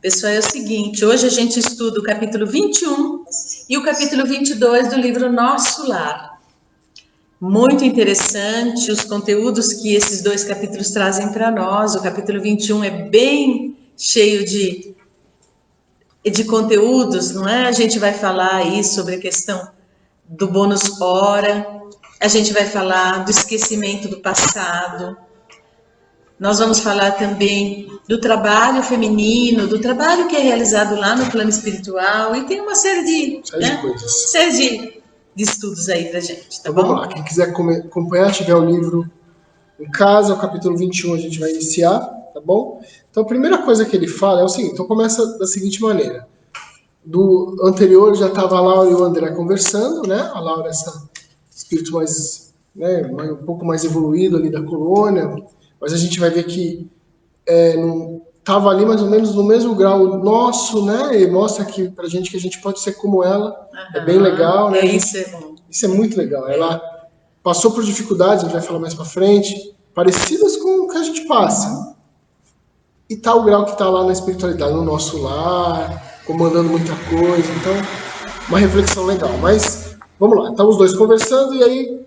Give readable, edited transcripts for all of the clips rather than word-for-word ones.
Pessoal, é o seguinte, hoje a gente estuda o capítulo 21 e o capítulo 22 do livro Nosso Lar. Muito interessante os conteúdos que esses dois capítulos trazem para nós. O capítulo 21 é bem cheio de conteúdos, não é? A gente vai falar aí sobre a questão do bônus hora, a gente vai falar do esquecimento do passado. Nós vamos falar também do trabalho feminino, do trabalho que é realizado lá no plano espiritual, e tem uma série de coisas. Série de estudos aí pra gente, tá então, bom? Vamos lá, quem quiser acompanhar, tiver o livro em casa, o capítulo 21 a gente vai iniciar, tá bom? Então a primeira coisa que ele fala é o seguinte, então começa da seguinte maneira. Do anterior já estava a Laura e o André conversando, né? A Laura, essa espírito mais, né, um pouco mais evoluído ali da colônia, mas a gente vai ver que estava ali mais ou menos no mesmo grau nosso, né? E mostra aqui pra gente que a gente pode ser como ela. É bem legal, né? Isso é bom. Isso é muito legal. Ela passou por dificuldades, a gente vai falar mais pra frente, parecidas com o que a gente passa. E tá o grau que tá lá na espiritualidade, no nosso lar, comandando muita coisa. Então, uma reflexão legal. Mas, vamos lá. Estão os dois conversando e aí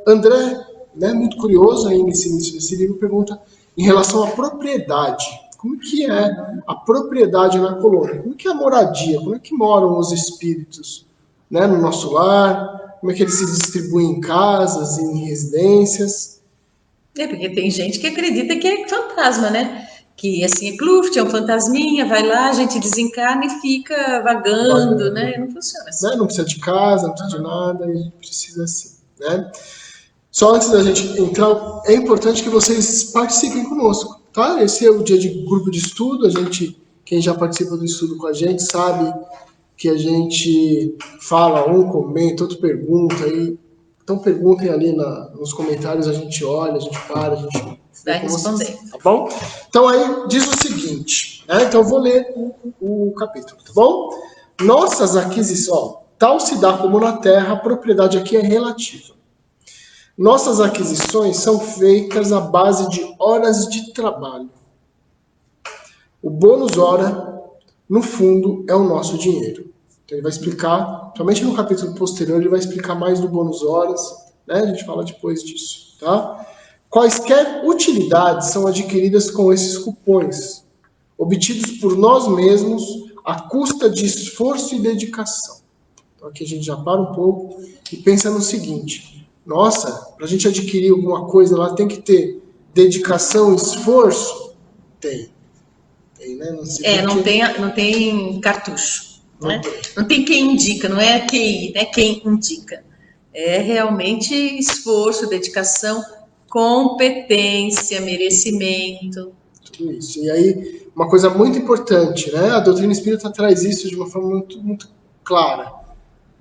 André, né, muito curioso aí nesse início desse livro, pergunta em relação à propriedade. Como que é a propriedade na colônia? Como que é a moradia? Como é que moram os espíritos, né, no nosso lar? Como é que eles se distribuem em casas, em residências? Porque tem gente que acredita que é fantasma, né? Que assim é Kluft, é um fantasminha, vai lá, a gente desencarna e fica vagando, né? Não funciona assim. Né? Não precisa de casa, não precisa de nada, e precisa assim, né? Só antes da gente entrar, é importante que vocês participem conosco, tá? Esse é o dia de grupo de estudo, quem já participa do estudo com a gente sabe que a gente fala, um comenta, outro pergunta, então perguntem ali nos comentários, a gente olha, a gente para, a gente vai responder. Tá bom? Então aí diz o seguinte, né? Então eu vou ler o capítulo, tá bom? Nossas aquisições, tal se dá como na Terra, a propriedade aqui é relativa. Nossas aquisições são feitas à base de horas de trabalho. O bônus hora, no fundo, é o nosso dinheiro. Então ele vai explicar, somente no capítulo posterior, ele vai explicar mais do bônus horas, né? A gente fala depois disso, tá? Quaisquer utilidades são adquiridas com esses cupons, obtidos por nós mesmos à custa de esforço e dedicação. Então aqui a gente já para um pouco e pensa no seguinte: nossa, para a gente adquirir alguma coisa lá tem que ter dedicação, esforço? Tem, né? Não tem cartucho. Né? Não tem quem indica, não é QI, né? Quem indica. É realmente esforço, dedicação, competência, merecimento. Tudo isso. E aí, uma coisa muito importante, né? A doutrina espírita traz isso de uma forma muito, muito clara.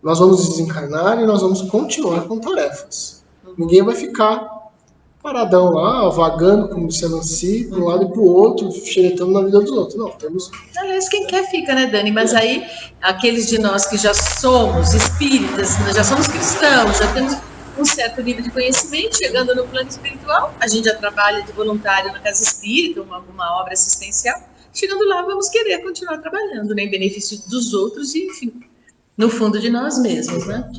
Nós vamos desencarnar e nós vamos continuar com tarefas. Ninguém vai ficar paradão lá, vagando, como disse a Nancy, de um lado e para o outro, xeretando na vida dos outros. Não, temos... Aliás, quem quer fica, né, Dani? Mas aí, aqueles de nós que já somos espíritas, já somos cristãos, já temos um certo nível de conhecimento, chegando no plano espiritual, a gente já trabalha de voluntário na casa espírita, alguma obra assistencial, chegando lá, vamos querer continuar trabalhando, né, em benefício dos outros e, enfim, no fundo de nós mesmos, né?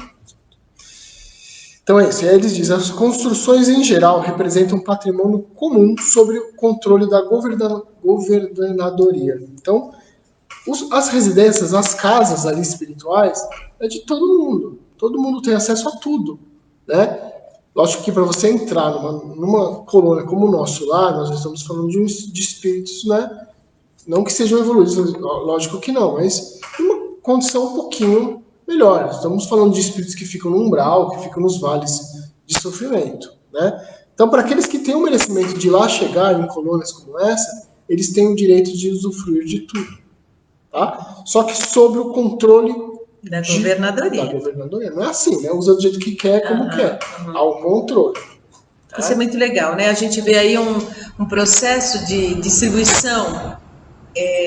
Então é isso. E aí eles dizem, as construções em geral representam um patrimônio comum sobre o controle da governadoria. Então, as residências, as casas ali espirituais, é de todo mundo. Todo mundo tem acesso a tudo, né? Lógico que para você entrar numa colônia como o nosso lá, nós estamos falando de espíritos, né? Não que sejam evoluídos, lógico que não, mas uma condição um pouquinho melhor. Estamos falando de espíritos que ficam no umbral, que ficam nos vales de sofrimento, né? Então, para aqueles que têm o merecimento de ir lá chegar em colônias como essa, eles têm o direito de usufruir de tudo, tá? Só que sob o controle da governadoria. Não é assim, né? Usa do jeito que quer, como quer. Há um controle. Tá? Isso é muito legal, né? A gente vê aí um processo de distribuição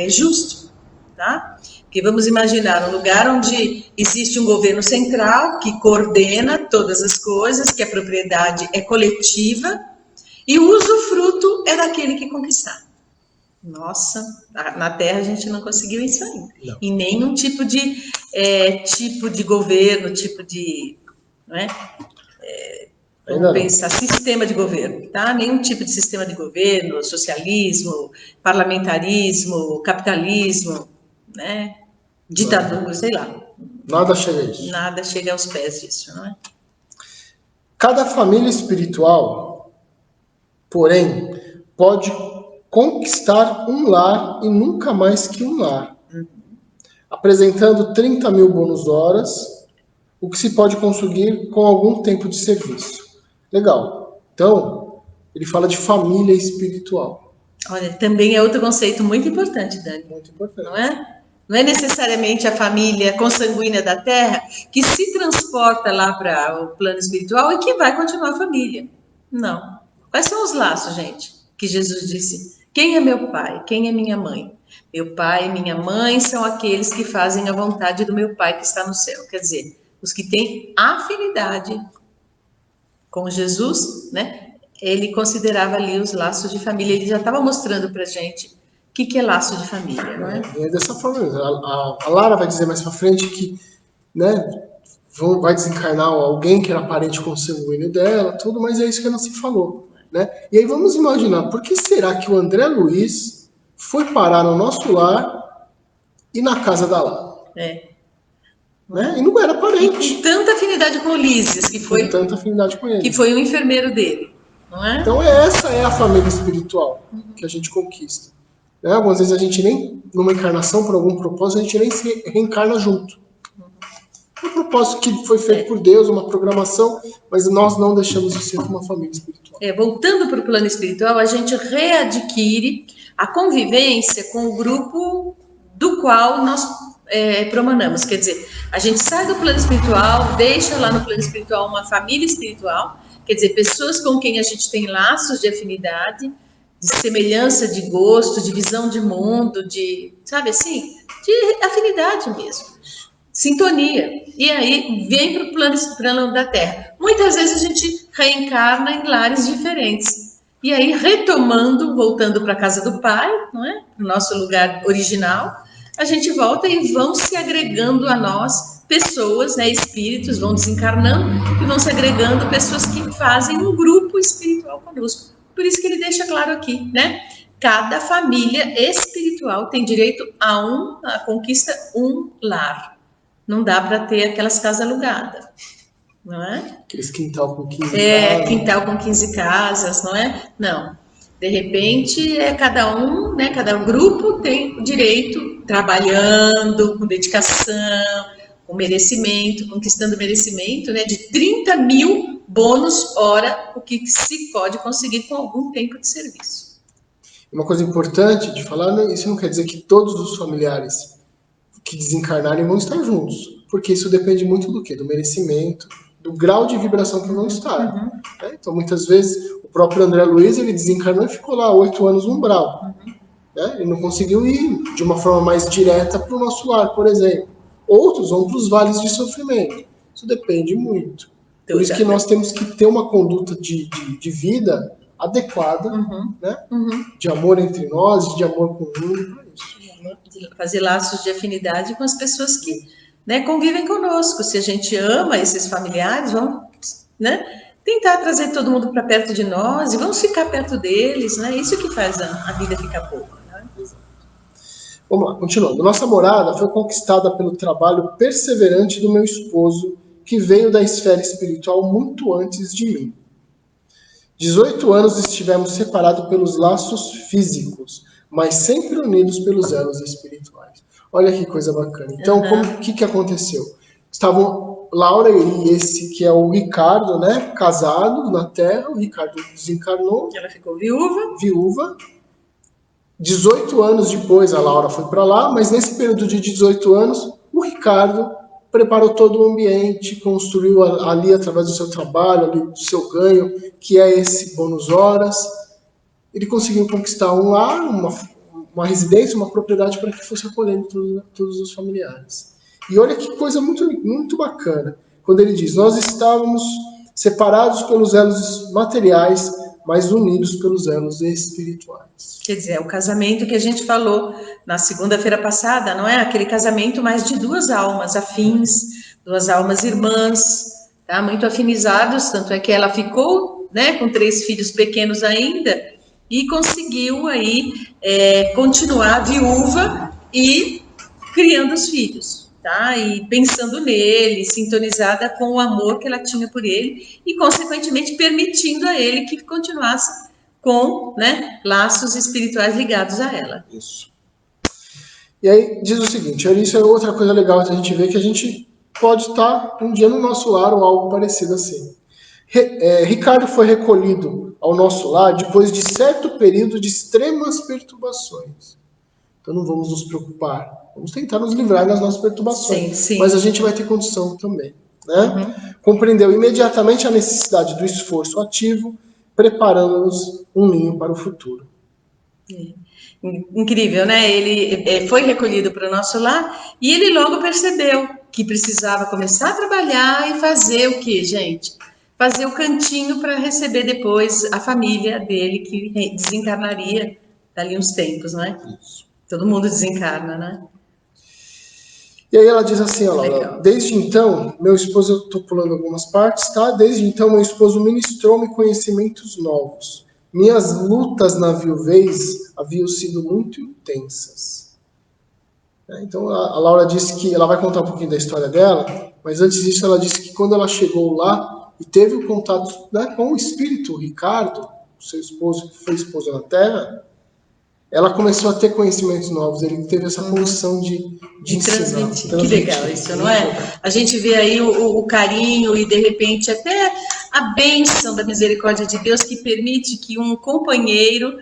justo, tá? Porque vamos imaginar um lugar onde existe um governo central que coordena todas as coisas, que a propriedade é coletiva e o usufruto é daquele que conquistar. Nossa, na Terra a gente não conseguiu isso ainda. Não. Em nenhum tipo de governo, não é? Vamos pensar, sistema de governo, tá? Nenhum tipo de sistema de governo, socialismo, parlamentarismo, capitalismo, né? Ditadura, sei lá. Nada chega a isso. Nada chega aos pés disso, não é? Cada família espiritual, porém, pode conquistar um lar e nunca mais que um lar, apresentando 30 mil bônus horas, o que se pode conseguir com algum tempo de serviço. Legal. Então, ele fala de família espiritual. Olha, também é outro conceito muito importante, Dani. Muito importante. Não é? Não é necessariamente a família consanguínea da Terra que se transporta lá para o plano espiritual e que vai continuar a família. Não. Quais são os laços, gente? Que Jesus disse: quem é meu pai? Quem é minha mãe? Meu pai e minha mãe são aqueles que fazem a vontade do meu pai que está no céu. Quer dizer, os que têm afinidade com Jesus, né? Ele considerava ali os laços de família. Ele já estava mostrando para gente o que é laço de família, não é? É dessa forma. A Lara vai dizer mais pra frente que, né, vai desencarnar alguém que era parente consanguíneo dela, tudo, mas é isso que ela se falou, né? E aí vamos imaginar, por que será que o André Luiz foi parar no nosso lar e na casa da Lara? Né? E não era parente. Com tanta afinidade com o Ulisses, Com tanta afinidade com ele. Que foi o enfermeiro dele, não é? Então essa é a família espiritual que a gente conquista. Né? Algumas vezes a gente nem, numa encarnação, por algum propósito, a gente nem se reencarna junto. Um propósito que foi feito por Deus, uma programação, mas nós não deixamos de ser uma família espiritual. Voltando para o plano espiritual, a gente readquire a convivência com o grupo do qual nós promanamos. Quer dizer, a gente sai do plano espiritual, deixa lá no plano espiritual uma família espiritual, quer dizer, pessoas com quem a gente tem laços de afinidade, de semelhança, de gosto, de visão de mundo, sabe assim, de afinidade mesmo. Sintonia. E aí vem para o plano da Terra. Muitas vezes a gente reencarna em lares diferentes. E aí, retomando, voltando para a casa do Pai, não é? O nosso lugar original, a gente volta e vão se agregando a nós pessoas, né, espíritos, vão desencarnando e vão se agregando pessoas que fazem um grupo espiritual conosco. Por isso que ele deixa claro aqui, né? Cada família espiritual tem direito a conquista um lar. Não dá para ter aquelas casas alugadas, não é? Aqueles quintal com 15 casas. Quintal com 15 casas, não é? Não. De repente, cada um, né, cada grupo tem o direito, trabalhando, com dedicação, com merecimento, conquistando merecimento, né, de 30 mil bônus hora, o que se pode conseguir com algum tempo de serviço. Uma coisa importante de falar, isso não quer dizer que todos os familiares que desencarnarem vão estar juntos, porque isso depende muito do quê? Do merecimento, do grau de vibração que vão estar. Né? Então, muitas vezes, o próprio André Luiz, ele desencarnou e ficou lá 8 anos no umbral. Né? Ele não conseguiu ir de uma forma mais direta para o nosso lar, por exemplo. Outros vão para os vales de sofrimento. Isso depende muito. Por isso que nós temos que ter uma conduta de vida adequada, né? De amor entre nós, de amor com o mundo, para isso. De fazer laços de afinidade com as pessoas que, né, convivem conosco. Se a gente ama esses familiares, vamos, né, tentar trazer todo mundo para perto de nós e vamos ficar perto deles, né? Isso que faz a vida ficar boa. Né? Vamos lá, continuando. Nossa morada foi conquistada pelo trabalho perseverante do meu esposo, que veio da esfera espiritual muito antes de mim. 18 anos estivemos separados pelos laços físicos, mas sempre unidos pelos elos espirituais. Olha que coisa bacana. Então, o que aconteceu? Estavam Laura e esse que é o Ricardo, né, casados na Terra. O Ricardo desencarnou. Ela ficou viúva. Viúva. 18 anos depois a Laura foi para lá, mas nesse período de 18 anos, o Ricardo preparou todo o ambiente, construiu ali através do seu trabalho, ali do seu ganho, que é esse bônus horas. Ele conseguiu conquistar um lar, uma residência, uma propriedade para que fosse acolhendo todos os familiares. E olha que coisa muito, muito bacana. Quando ele diz, nós estávamos separados pelos elos materiais, mas unidos pelos elos espirituais. Quer dizer, é o casamento que a gente falou na segunda-feira passada, não é? Aquele casamento mais de duas almas afins, duas almas irmãs, tá? Muito afinizados, tanto é que ela ficou, né, com 3 filhos pequenos ainda e conseguiu aí continuar viúva e criando os filhos, tá? E pensando nele, sintonizada com o amor que ela tinha por ele e, consequentemente, permitindo a ele que continuasse com, né, laços espirituais ligados a ela. Isso. E aí diz o seguinte, isso é outra coisa legal que a gente vê, que a gente pode estar um dia no nosso lar ou algo parecido assim. Ricardo foi recolhido ao nosso lar depois de certo período de extremas perturbações. Então não vamos nos preocupar, vamos tentar nos livrar das nossas perturbações, sim. Mas a gente vai ter condição também. Né? Compreendeu imediatamente a necessidade do esforço ativo, preparando-nos um ninho para o futuro. Incrível, né? Ele foi recolhido para o nosso lar e ele logo percebeu que precisava começar a trabalhar e fazer o quê, gente? Fazer o cantinho para receber depois a família dele, que desencarnaria dali uns tempos, né? Isso. Todo mundo desencarna, né? E aí ela diz assim, ó, Laura, desde então, meu esposo, eu estou pulando algumas partes, tá? Desde então, meu esposo ministrou-me conhecimentos novos. Minhas lutas na viuvez haviam sido muito intensas. Então, a Laura disse que ela vai contar um pouquinho da história dela, mas antes disso, ela disse que quando ela chegou lá e teve o contato, né, com o espírito Ricardo, seu esposo, que foi esposo na Terra, ela começou a ter conhecimentos novos, ele teve essa função de transmitir. Que legal isso, não é? A gente vê aí o carinho e, de repente, até a bênção da misericórdia de Deus que permite que um companheiro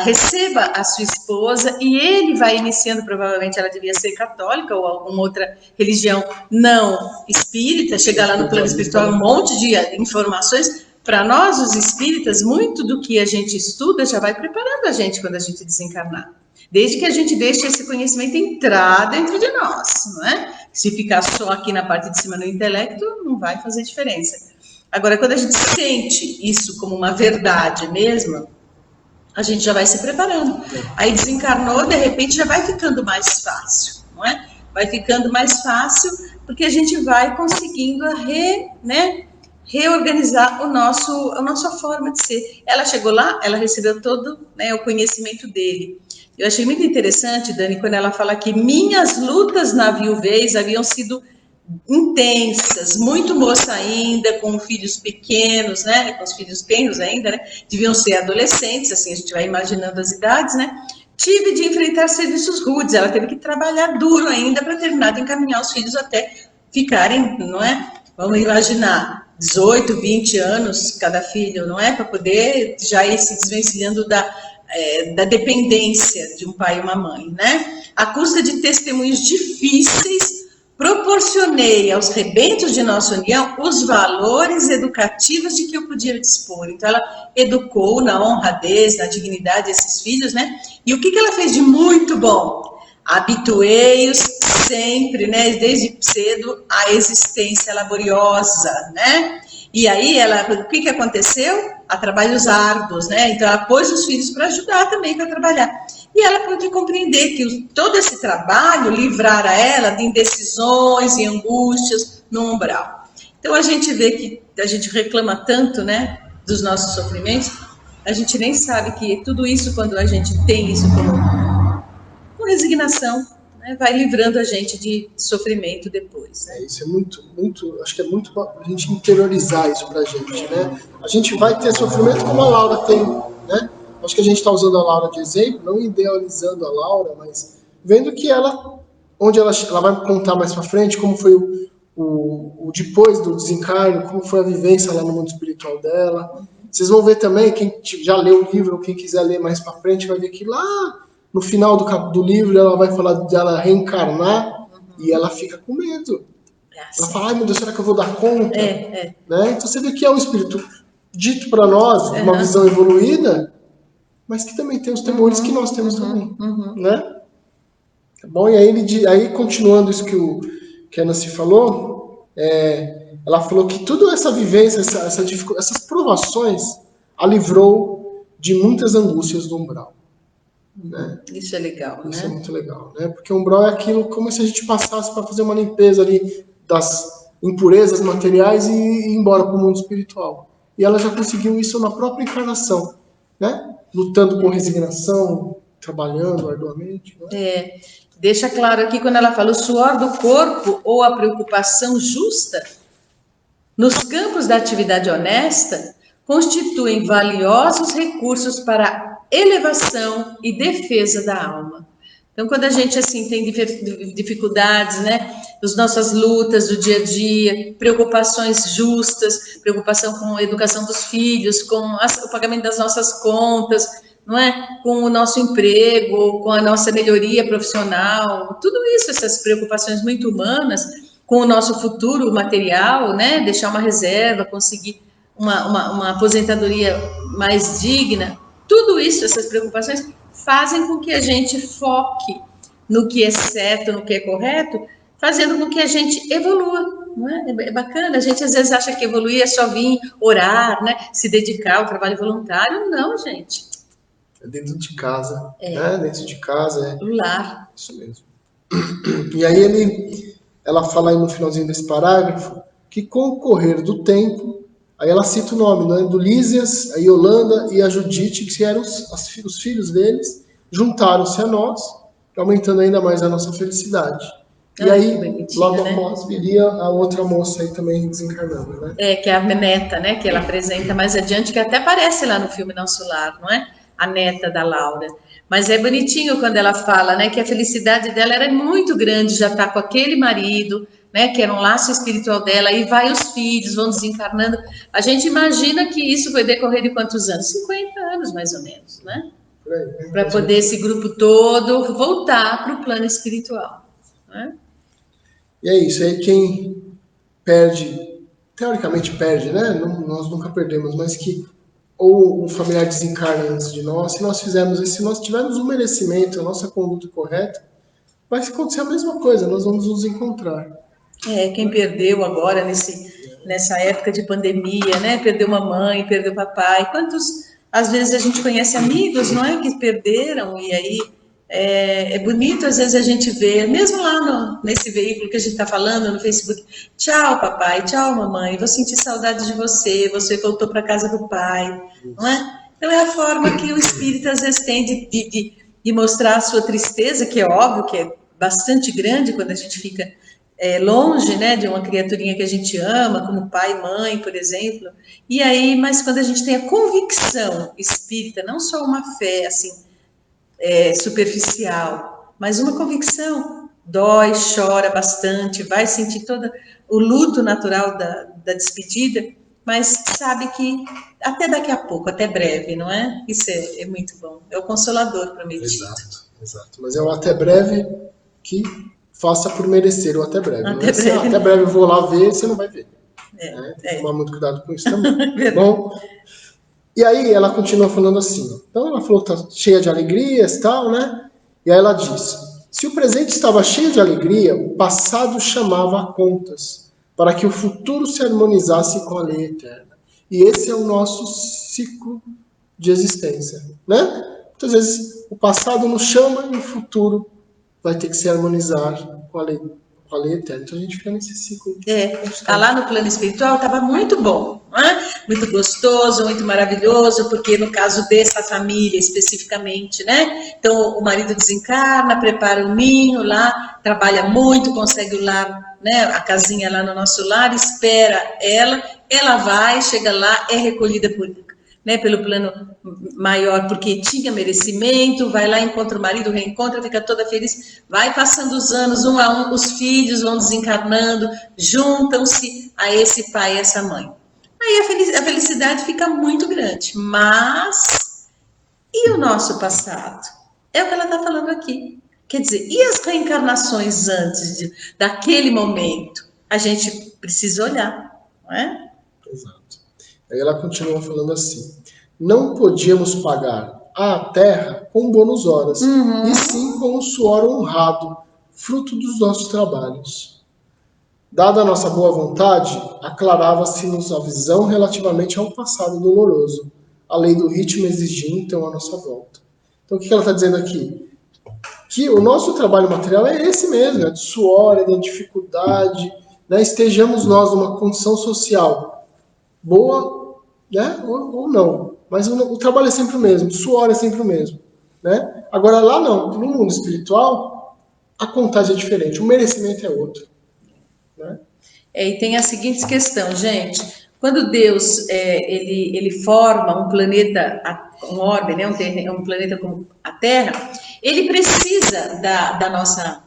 receba a sua esposa e ele vai iniciando, provavelmente ela devia ser católica ou alguma outra religião não espírita, chegar lá no plano espiritual, um monte de informações. Para nós, os espíritas, muito do que a gente estuda já vai preparando a gente quando a gente desencarnar. Desde que a gente deixe esse conhecimento entrar dentro de nós, não é? Se ficar só aqui na parte de cima no intelecto, não vai fazer diferença. Agora, quando a gente sente isso como uma verdade mesmo, a gente já vai se preparando. Aí desencarnou, de repente já vai ficando mais fácil, não é? Vai ficando mais fácil porque a gente vai conseguindo reorganizar a nossa forma de ser. Ela chegou lá, ela recebeu todo, né, o conhecimento dele. Eu achei muito interessante, Dani, quando ela fala que minhas lutas na viuvez haviam sido intensas, muito moça ainda, com filhos pequenos, né, com os filhos tenros ainda, né, deviam ser adolescentes, assim, a gente vai imaginando as idades, né, tive de enfrentar serviços rudes, ela teve que trabalhar duro ainda para terminar de encaminhar os filhos até ficarem, não é, vamos imaginar, 18, 20 anos cada filho, não é? Para poder já ir se desvencilhando da dependência de um pai e uma mãe, né? À custa de testemunhos difíceis, proporcionei aos rebentos de nossa união os valores educativos de que eu podia dispor. Então, ela educou na honradez, na dignidade esses filhos, né? E o que ela fez de muito bom? Habituei-os sempre, né, desde cedo, à existência laboriosa, né? E aí, o que aconteceu? A trabalhos árduos, né? Então, ela pôs os filhos para ajudar também para trabalhar. E ela pôde compreender que todo esse trabalho livrara ela de indecisões e angústias no umbral. Então, a gente vê que a gente reclama tanto, né, dos nossos sofrimentos, a gente nem sabe que tudo isso, quando a gente tem isso com resignação, né, vai livrando a gente de sofrimento depois. Né? Isso é muito, acho que é muito a gente interiorizar isso pra gente, né? A gente vai ter sofrimento como a Laura tem, né? Acho que a gente está usando a Laura de exemplo, não idealizando a Laura, mas vendo que onde ela vai contar mais pra frente como foi o depois do desencarno, como foi a vivência lá no mundo espiritual dela. Vocês vão ver também, quem já leu o livro, ou quem quiser ler mais pra frente, vai ver que lá no final do livro, ela vai falar dela reencarnar e ela fica com medo. Ela fala, ai meu Deus, será que eu vou dar conta? Né? Então você vê que é um espírito dito para nós, uma visão evoluída, mas que também tem os temores que nós temos também. Né? Tá bom? E aí continuando isso que a Nancy falou, ela falou que toda essa vivência, essas provações, a livrou de muitas angústias do umbral. Né? Isso é legal, Isso né? é muito legal, né? Porque o umbral é aquilo como se a gente passasse para fazer uma limpeza ali das impurezas materiais e ir embora para o mundo espiritual. E ela já conseguiu isso na própria encarnação, né? Lutando com resignação, trabalhando arduamente. Né? Deixa claro aqui quando ela fala o suor do corpo ou a preocupação justa nos campos da atividade honesta constituem valiosos recursos para a elevação e defesa da alma. Então, quando a gente assim tem dificuldades, né, nas nossas lutas do dia a dia, preocupações justas, preocupação com a educação dos filhos, com o pagamento das nossas contas, não é? Com o nosso emprego, com a nossa melhoria profissional, tudo isso, essas preocupações muito humanas, com o nosso futuro material, né? Deixar uma reserva, conseguir uma aposentadoria mais digna, tudo isso, essas preocupações, fazem com que a gente foque no que é certo, no que é correto, fazendo com que a gente evolua. Não é? É bacana, a gente às vezes acha que evoluir é só vir orar, né? Se dedicar ao trabalho voluntário. Não, gente. É dentro de casa, né? Dentro de casa, no lar. Isso mesmo. E aí ela fala aí no finalzinho desse parágrafo que com o correr do tempo, aí ela cita o nome, né, do Lísias, a Yolanda e a Judite, que eram os filhos deles, juntaram-se a nós, aumentando ainda mais a nossa felicidade. E aí, logo após, viria a outra moça aí também desencarnando, né? Que é a neta, né, que ela apresenta mais adiante, que até aparece lá no filme Nosso Lar, não é? A neta da Laura. Mas é bonitinho quando ela fala, né, que a felicidade dela era muito grande, já tá com aquele marido, né, que era um laço espiritual dela, e vai os filhos, vão desencarnando. A gente imagina que isso vai decorrer de quantos anos? 50 anos, mais ou menos, né? Para poder esse grupo todo voltar para o plano espiritual. Né? E é isso, aí quem perde, teoricamente perde, né? Nós nunca perdemos, mas que ou um familiar desencarna antes de nós, se nós fizermos isso, se nós tivermos um merecimento, a nossa conduta correta, vai acontecer a mesma coisa, nós vamos nos encontrar. Quem perdeu agora nessa época de pandemia, né? Perdeu uma mãe, perdeu papai. Quantos, às vezes a gente conhece amigos, não é, que perderam e aí é bonito às vezes a gente ver, mesmo lá nesse veículo que a gente está falando no Facebook, tchau papai, tchau mamãe, vou sentir saudade de você, você voltou para casa do pai, não é? Então é a forma que o espírito às vezes tem de mostrar a sua tristeza, que é óbvio que é bastante grande quando a gente fica longe, né, de uma criaturinha que a gente ama, como pai e mãe, por exemplo. E aí, mas quando a gente tem a convicção espírita, não só uma fé assim superficial, mas uma convicção, dói, chora bastante, vai sentir todo o luto natural da despedida, mas sabe que até daqui a pouco, até breve, não é? Isso é muito bom. É o consolador prometido. Exato. Mas é o até breve que faça por merecer o até breve. Até breve. Até breve eu vou lá ver, você não vai ver. Tem que tomar muito cuidado com isso também. Bom, e aí ela continua falando assim. Então ela falou que está cheia de alegrias e tal, né? E aí ela diz: se o presente estava cheio de alegria, o passado chamava a contas, para que o futuro se harmonizasse com a lei eterna. E esse é o nosso ciclo de existência, né? Muitas vezes o passado nos chama e o futuro vai ter que se harmonizar com a lei eterna. Então a gente fica nesse ciclo. Lá no plano espiritual estava muito bom, né? Muito gostoso, muito maravilhoso, porque no caso dessa família especificamente, né? Então o marido desencarna, prepara o ninho lá, trabalha muito, consegue o lar, né? A casinha lá no nosso lar, espera ela vai, chega lá, é recolhida pelo plano maior, porque tinha merecimento, vai lá, encontra o marido, reencontra, fica toda feliz, vai passando os anos, um a um, os filhos vão desencarnando, juntam-se a esse pai e essa mãe. Aí a felicidade fica muito grande, mas e o nosso passado? É o que ela está falando aqui. Quer dizer, e as reencarnações antes daquele momento? A gente precisa olhar, não é? Exato. Aí ela continua falando assim: não podíamos pagar à terra com bônus horas, e sim com o suor honrado, fruto dos nossos trabalhos. Dada a nossa boa vontade, aclarava-se-nos a visão relativamente ao passado doloroso, a lei do ritmo exigir, então, a nossa volta. Então, o que ela está dizendo aqui? Que o nosso trabalho material é esse mesmo, é de suor, é de dificuldade, né? Estejamos nós numa condição social boa, né? Ou não. Mas o trabalho é sempre o mesmo, o suor é sempre o mesmo, né? Agora, lá não, no mundo espiritual, a contagem é diferente, o merecimento é outro, né? E tem a seguinte questão, gente. Quando Deus ele forma um planeta, um orbe, né, um planeta como a Terra, ele precisa da nossa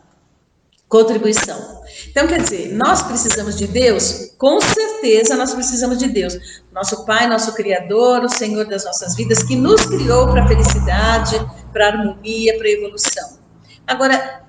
contribuição. Então, quer dizer, nós precisamos de Deus? Com certeza nós precisamos de Deus. Nosso Pai, nosso Criador, o Senhor das nossas vidas, que nos criou para a felicidade, para a harmonia, para a evolução. Agora,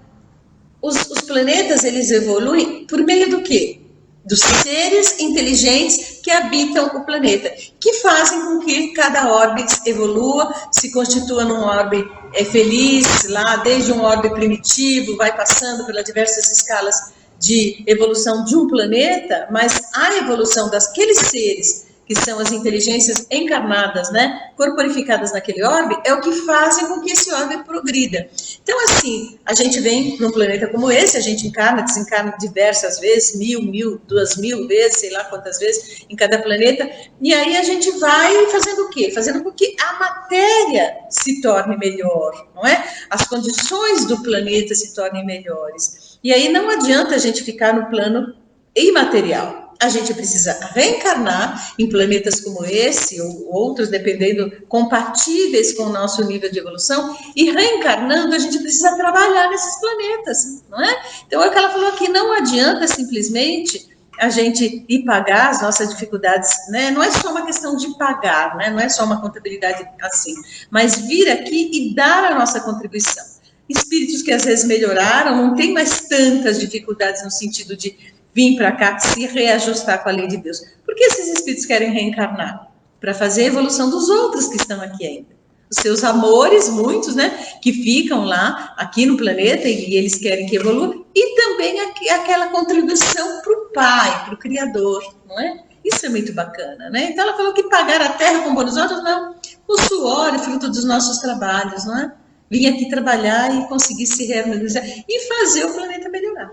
os planetas, eles evoluem por meio do quê? Dos seres inteligentes que habitam o planeta, que fazem com que cada orbe evolua, se constitua num orbe feliz, lá desde um orbe primitivo, vai passando pelas diversas escalas de evolução de um planeta, mas a evolução daqueles seres que são as inteligências encarnadas, né, corporificadas naquele orbe, é o que fazem com que esse orbe progrida. Então, assim, a gente vem para um planeta como esse, a gente encarna, desencarna diversas vezes, 1.000, 2.000 vezes, sei lá quantas vezes, em cada planeta, e aí a gente vai fazendo o quê? Fazendo com que a matéria se torne melhor, não é? As condições do planeta se tornem melhores. E aí não adianta a gente ficar no plano imaterial. A gente precisa reencarnar em planetas como esse ou outros, dependendo, compatíveis com o nosso nível de evolução, e reencarnando a gente precisa trabalhar nesses planetas, não é? Então é o que ela falou aqui, não adianta simplesmente a gente ir pagar as nossas dificuldades, né? Não é só uma questão de pagar, né? Não é só uma contabilidade assim, mas vir aqui e dar a nossa contribuição. Espíritos que às vezes melhoraram, não tem mais tantas dificuldades no sentido de vir para cá se reajustar com a lei de Deus. Por que esses espíritos querem reencarnar? Para fazer a evolução dos outros que estão aqui ainda. Os seus amores, muitos, né, que ficam lá, aqui no planeta, e eles querem que evolua, e também aquela contribuição para o Pai, para o Criador, não é? Isso é muito bacana, né? Então ela falou que pagar a terra com bônus outros, não. O suor é fruto dos nossos trabalhos, não é? Vir aqui trabalhar e conseguir se reorganizar e fazer o planeta melhorar.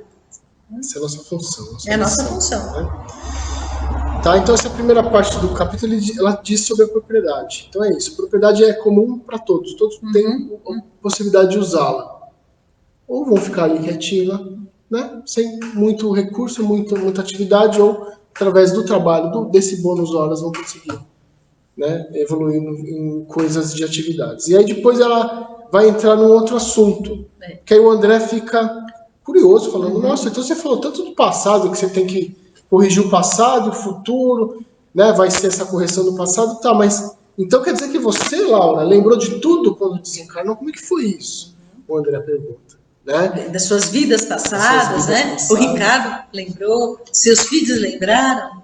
Essa é a nossa função. É a nossa função. Né? Tá, então essa primeira parte do capítulo ela diz sobre a propriedade. Então é isso, a propriedade é comum para todos têm a possibilidade de usá-la. Ou vão ficar ali quietinho, né? Sem muito recurso, muita atividade, ou através do trabalho, desse bônus horas, vão conseguir, né, evoluir em coisas de atividades. E aí depois ela vai entrar num outro assunto, que aí o André fica curioso, falando, nossa, então você falou tanto do passado, que você tem que corrigir o passado, o futuro, né, vai ser essa correção do passado, tá, mas então quer dizer que você, Laura, lembrou de tudo quando desencarnou? Como é que foi isso? O André pergunta. Né? Das suas vidas passadas, né? O Ricardo lembrou, seus filhos lembraram.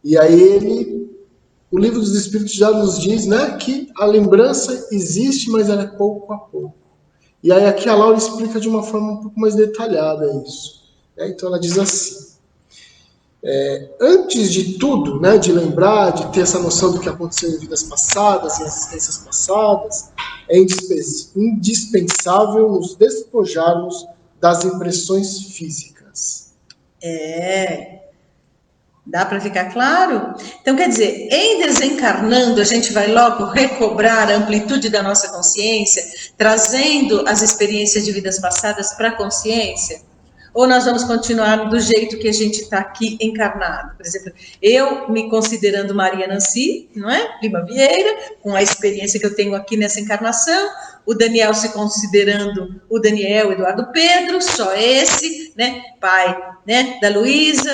E aí o Livro dos Espíritos já nos diz, né, que a lembrança existe, mas ela é pouco a pouco. E aí aqui a Laura explica de uma forma um pouco mais detalhada isso. Então ela diz assim, antes de tudo, né, de lembrar, de ter essa noção do que aconteceu em vidas passadas, em existências passadas, é indispensável nos despojarmos das impressões físicas. Dá para ficar claro? Então, quer dizer, em desencarnando, a gente vai logo recobrar a amplitude da nossa consciência, trazendo as experiências de vidas passadas para a consciência? Ou nós vamos continuar do jeito que a gente está aqui encarnado? Por exemplo, eu me considerando Maria Nancy, não é? Lima Vieira, com a experiência que eu tenho aqui nessa encarnação, o Daniel se considerando o Daniel Eduardo Pedro, só esse, né? Pai, né? Da Luísa.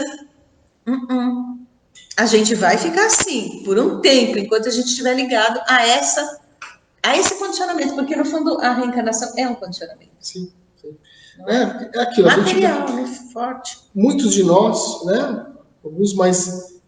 A gente vai ficar assim, por um tempo, enquanto a gente estiver ligado a esse condicionamento, porque no fundo a reencarnação é um condicionamento. Sim. É aquilo. Material, né? Forte. Muitos de nós, né, alguns mais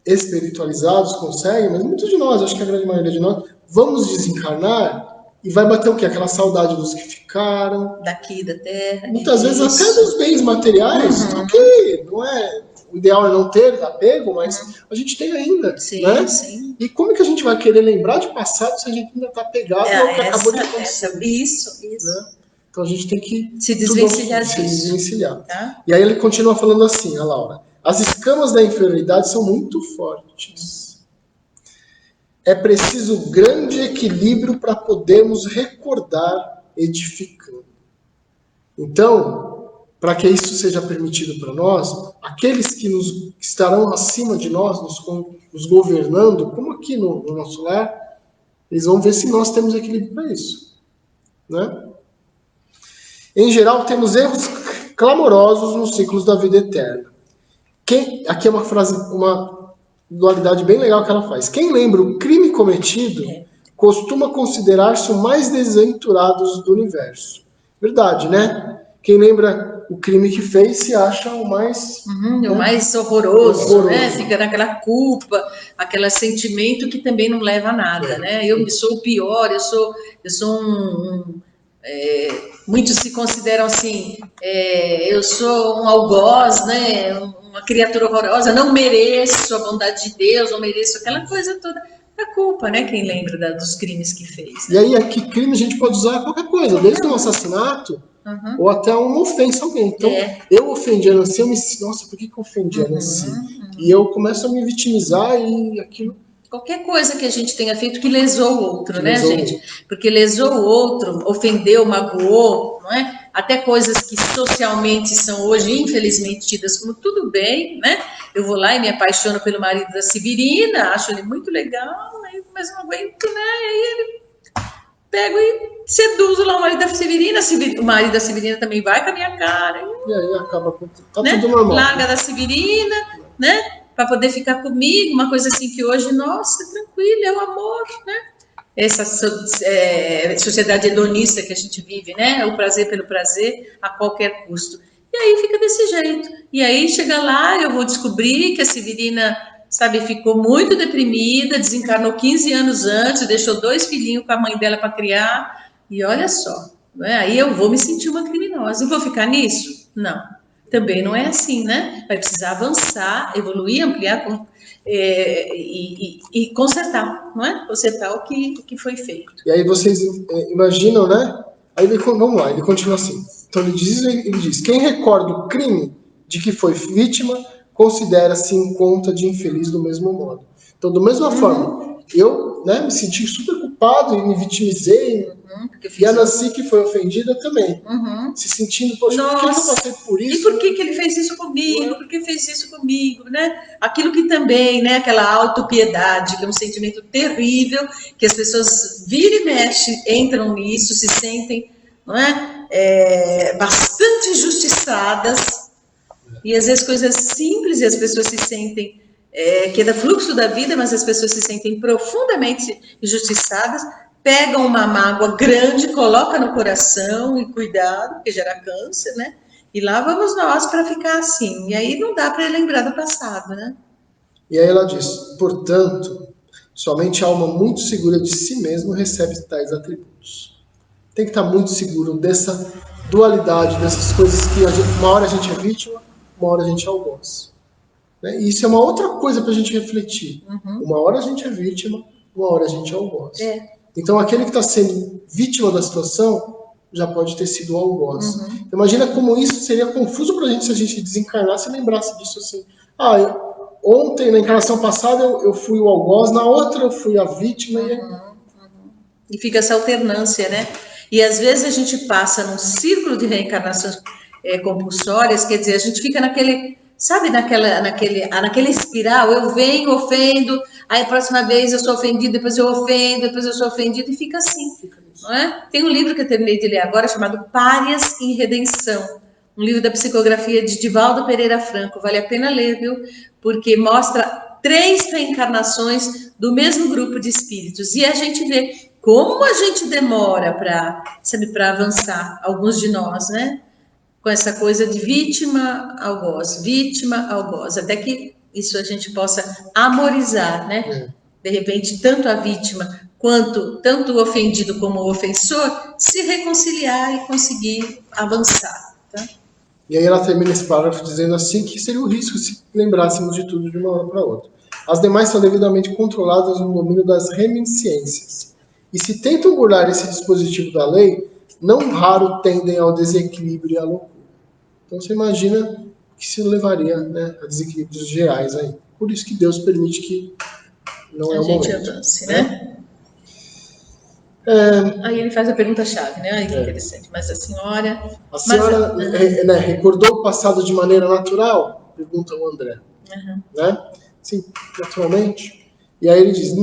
espiritualizados conseguem, mas muitos de nós, acho que a grande maioria de nós, vamos desencarnar e vai bater o quê? Aquela saudade dos que ficaram. Daqui, da Terra. Muitas vezes até dos bens materiais, do que não é o ideal é não ter apego, mas a gente tem ainda, Sim, né? sim. E como que a gente vai querer lembrar de passado se a gente ainda está pegado ao que acabou de acontecer? Isso. Né? Então a gente tem que Se desvencilhar se disso. desvencilhar. Tá? E aí ele continua falando assim, a Laura. As escamas da inferioridade são muito fortes. É preciso grande equilíbrio para podermos recordar edificando. Então, para que isso seja permitido para nós, aqueles que estarão acima de nós, nos governando, como aqui no nosso lar, eles vão ver se nós temos equilíbrio para isso. Né? Em geral, temos erros clamorosos nos ciclos da vida eterna. Aqui é uma frase, uma dualidade bem legal que ela faz. Quem lembra o crime cometido costuma considerar-se o mais desventurado do universo. Verdade, né? Quem lembra o crime que fez se acha o mais... O mais horroroso, né? Fica naquela culpa, aquele sentimento que também não leva a nada, né? Eu sou o pior, eu sou muitos se consideram assim, eu sou um algoz, né? Uma criatura horrorosa, não mereço a bondade de Deus, não mereço aquela coisa toda. A culpa, né? Quem lembra dos crimes que fez. Né? E aí, aqui, crime a gente pode usar qualquer coisa, desde um assassinato ou até uma ofensa a alguém. Então, eu ofendi a Nancy, nossa, por que eu ofendi a Nancy? E eu começo a me vitimizar e aquilo... Qualquer coisa que a gente tenha feito que lesou o outro, né, gente? Porque lesou o outro, ofendeu, magoou, não é? Até coisas que socialmente são hoje, infelizmente, tidas como tudo bem, né? Eu vou lá e me apaixono pelo marido da Severina, acho ele muito legal, mas não aguento, né? Aí ele pego e seduzo lá o marido da Severina, o marido da Severina também vai com a minha cara. E aí acaba com tudo normal. Larga da Severina, né? Para poder ficar comigo, uma coisa assim que hoje, nossa, tranquilo, é o amor, né? Essa sociedade hedonista que a gente vive, né? O prazer pelo prazer a qualquer custo. E aí fica desse jeito. E aí chega lá, eu vou descobrir que a Severina, sabe, ficou muito deprimida, desencarnou 15 anos antes, deixou 2 filhinhos com a mãe dela para criar. E olha só, né? Aí eu vou me sentir uma criminosa. E vou ficar nisso? Não. Também não é assim, né? Vai precisar avançar, evoluir, ampliar e consertar, não é? Consertar o que foi feito. E aí vocês imaginam, né? Aí vamos lá, ele continua assim. Então ele diz, quem recorda o crime de que foi vítima, considera-se em conta de infeliz do mesmo modo. Então, da mesma forma, eu me senti super culpado e me vitimizei, e a Nancy, que foi ofendida, também. Se sentindo, poxa, por que eu passei por isso? E por que ele fez isso comigo? Por que fez isso comigo, né? Aquilo que também, né? Aquela autopiedade, que é um sentimento terrível, que as pessoas viram e mexem, entram nisso, se sentem, não é? Bastante injustiçadas, e às vezes coisas simples, e as pessoas se sentem, que é do fluxo da vida, mas as pessoas se sentem profundamente injustiçadas, pegam uma mágoa grande, coloca no coração e cuidado, porque gera câncer, né? E lá vamos nós para ficar assim. E aí não dá para lembrar do passado, né? E aí ela diz, portanto, somente a alma muito segura de si mesma recebe tais atributos. Tem que estar muito seguro dessa dualidade, dessas coisas que uma hora a gente é vítima, uma hora a gente é algoz. Né? E isso é uma outra coisa para a gente refletir. Uma hora a gente é vítima, uma hora a gente é algoz. Então, aquele que está sendo vítima da situação já pode ter sido algoz. Imagina como isso seria confuso para a gente se a gente desencarnasse e lembrasse disso assim. Ontem, na encarnação passada, eu fui o algoz, na outra eu fui a vítima. E fica essa alternância, né? E às vezes a gente passa num círculo de reencarnações compulsórias, quer dizer, a gente fica naquele... Sabe, naquele espiral, eu venho, ofendo, aí a próxima vez eu sou ofendido, depois eu ofendo, depois eu sou ofendido, e fica assim, não é? Tem um livro que eu terminei de ler agora, chamado Párias em Redenção, um livro da psicografia de Divaldo Pereira Franco, vale a pena ler, viu? Porque mostra 3 reencarnações do mesmo grupo de espíritos, e a gente vê como a gente demora para avançar, alguns de nós, né? Com essa coisa de vítima, algoz, até que isso a gente possa amorizar, né? De repente, tanto a vítima quanto tanto o ofendido como o ofensor se reconciliar e conseguir avançar. Tá? E aí ela termina esse parágrafo dizendo assim que seria o risco se lembrássemos de tudo de uma hora para outra. As demais são devidamente controladas no domínio das reminiscências. E se tentam burlar esse dispositivo da lei, não raro tendem ao desequilíbrio e à loucura. Então você imagina que se levaria, né, a desequilíbrios gerais aí. Por isso que Deus permite que não é o momento. A gente avance, né? Aí ele faz a pergunta-chave, né? Aí que interessante. Mas a senhora... A senhora recordou o passado de maneira natural? Pergunta o André. Né? Sim, naturalmente. E aí ele diz,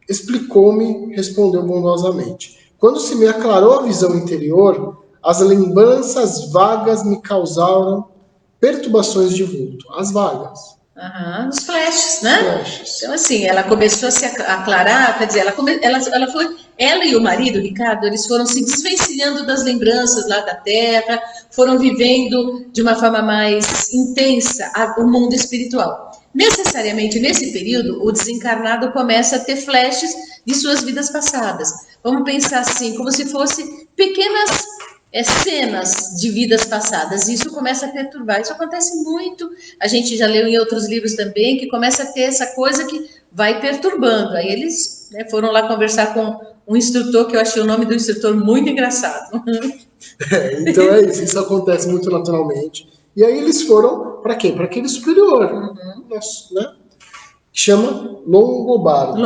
explicou-me, respondeu bondosamente. Quando se me aclarou a visão interior, as lembranças vagas me causaram perturbações de vulto. As vagas. Os flashes, né? Então, assim, ela começou a se aclarar, quer dizer, ela foi, ela e o marido, Ricardo, eles foram se desvencilhando das lembranças lá da Terra, foram vivendo de uma forma mais intensa o mundo espiritual. Necessariamente, nesse período, o desencarnado começa a ter flashes de suas vidas passadas. Vamos pensar assim, como se fossem pequenas cenas de vidas passadas. Isso começa a perturbar. Isso acontece muito. A gente já leu em outros livros também, que começa a ter essa coisa que vai perturbando. Aí eles foram lá conversar com um instrutor, que eu achei o nome do instrutor muito engraçado. Então é isso. Isso acontece muito naturalmente. E aí eles foram para quem? Para aquele superior, nosso, né? Que chama Longobardo.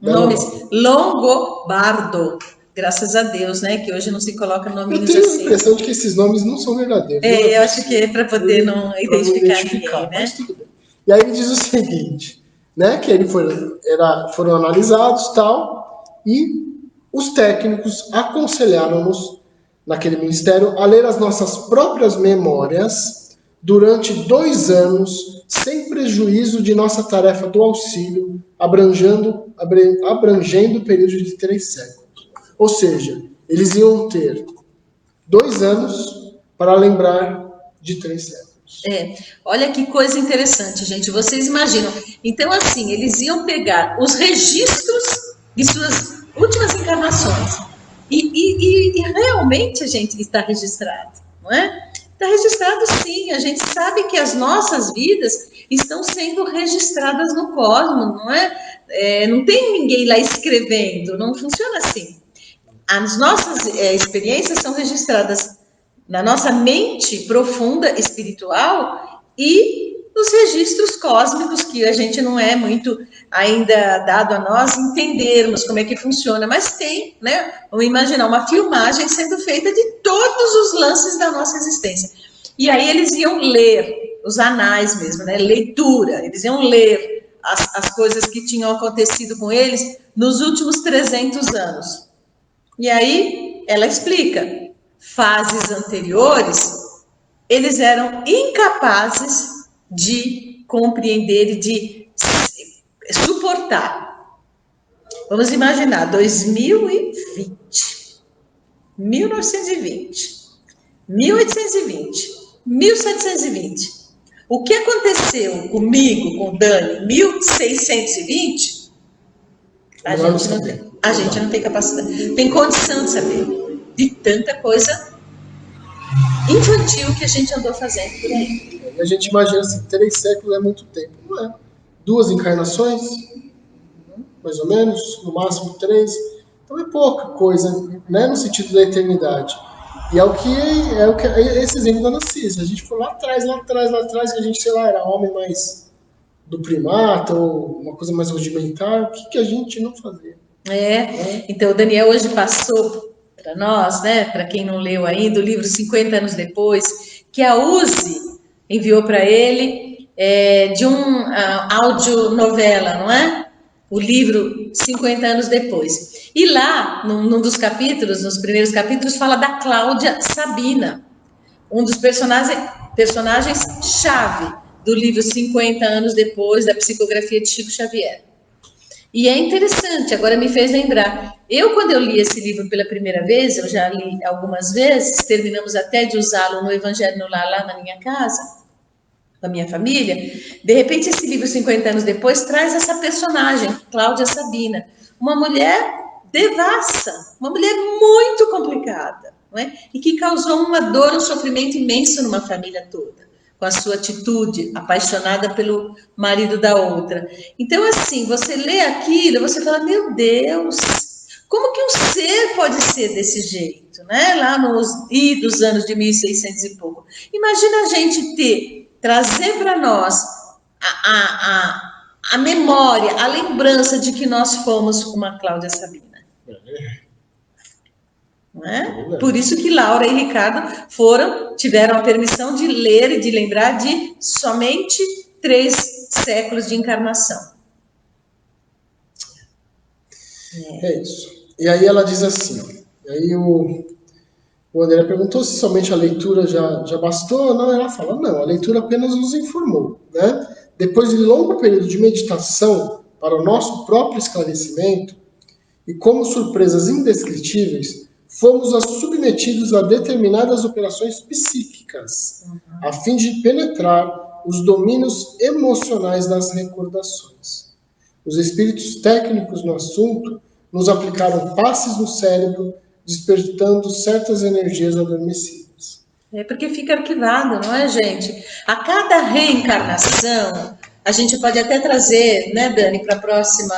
Nome Longobardo. Graças a Deus, né? Que hoje não se coloca nominhos assim. Eu tenho a impressão de que esses nomes não são verdadeiros. Eu acho que é para poder não identificar ninguém, né? Mas tudo bem. E aí ele diz o seguinte, né? Que ele foram analisados tal, e os técnicos aconselharam-nos, naquele ministério, a ler as nossas próprias memórias durante 2 anos, sem prejuízo de nossa tarefa do auxílio, abrangendo o período de 3 séculos. Ou seja, eles iam ter 2 anos para lembrar de 3 séculos. Olha que coisa interessante, gente. Vocês imaginam. Então, assim, eles iam pegar os registros de suas últimas encarnações. E realmente a gente está registrado, não é? Está registrado sim. A gente sabe que as nossas vidas estão sendo registradas no cosmos, não é? Não tem ninguém lá escrevendo, não funciona assim. As nossas experiências são registradas na nossa mente profunda espiritual e nos registros cósmicos, que a gente não é muito ainda dado a nós entendermos como é que funciona, mas tem, né? Vamos imaginar uma filmagem sendo feita de todos os lances da nossa existência. E aí eles iam ler os anais mesmo, né? Leitura, eles iam ler as coisas que tinham acontecido com eles nos últimos 300 anos. E aí ela explica, fases anteriores, eles eram incapazes de compreender e de suportar. Vamos imaginar, 2020, 1920, 1820, 1720. O que aconteceu comigo, com o Dani, em 1620, a gente não tem capacidade, tem condição de saber de tanta coisa infantil que a gente andou fazendo por aí. E a gente imagina assim, 3 séculos é muito tempo, não é? 2 encarnações, mais ou menos, no máximo 3. Então é pouca coisa, né, no sentido da eternidade. E é o que esse exemplo da Narcisa. Se a gente for lá atrás, que a gente, sei lá, era homem mais do primata, ou uma coisa mais rudimentar, o que a gente não fazia? Então o Daniel hoje passou para nós, né, para quem não leu ainda, o livro 50 anos depois, que a Uzi enviou para ele, de audionovela, não é? O livro 50 anos depois. E lá, num dos capítulos, nos primeiros capítulos, fala da Cláudia Sabina, um dos personagens-chave do livro 50 anos depois, da psicografia de Chico Xavier. E é interessante, agora me fez lembrar. Quando eu li esse livro pela primeira vez, eu já li algumas vezes, terminamos até de usá-lo no Evangelho no Lar, lá na minha casa, com a minha família. De repente, esse livro, 50 anos depois, traz essa personagem, Cláudia Sabina, uma mulher devassa, uma mulher muito complicada, não é? E que causou uma dor, um sofrimento imenso numa família toda, com a sua atitude, apaixonada pelo marido da outra. Então, assim, você lê aquilo, você fala, meu Deus, como que um ser pode ser desse jeito, né? Lá nos idos anos de 1600 e pouco. Imagina a gente trazer para nós a memória, a lembrança de que nós fomos uma Cláudia Sabina. Não é? Por isso que Laura e Ricardo tiveram a permissão de ler e de lembrar de somente 3 séculos de encarnação. É isso. E aí ela diz assim, ó, aí o André perguntou se somente a leitura já bastou. Não, ela fala, não, a leitura apenas nos informou, né? Depois de longo período de meditação para o nosso próprio esclarecimento, e como surpresas indescritíveis, fomos submetidos a determinadas operações psíquicas, a fim de penetrar os domínios emocionais das recordações. Os espíritos técnicos no assunto nos aplicaram passes no cérebro, despertando certas energias adormecidas. É porque fica arquivado, não é, gente? A cada reencarnação, a gente pode até trazer, né, Dani, para próximo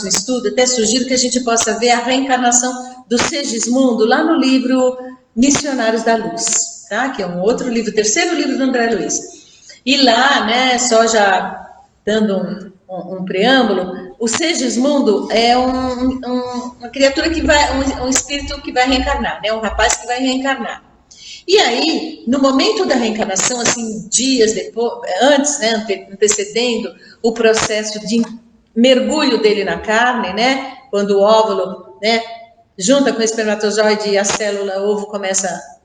estudo, até sugiro que a gente possa ver a reencarnação do Segismundo lá no livro Missionários da Luz, tá? Que é um outro livro, o 3º livro do André Luiz. E lá, né, só já dando um preâmbulo, o Segismundo é uma criatura que vai, um espírito que vai reencarnar, né? Um rapaz que vai reencarnar. E aí, no momento da reencarnação, assim, dias depois, antes, né, antecedendo o processo de mergulho dele na carne, né? Quando o óvulo, né, junta com o espermatozoide e a célula ovo começa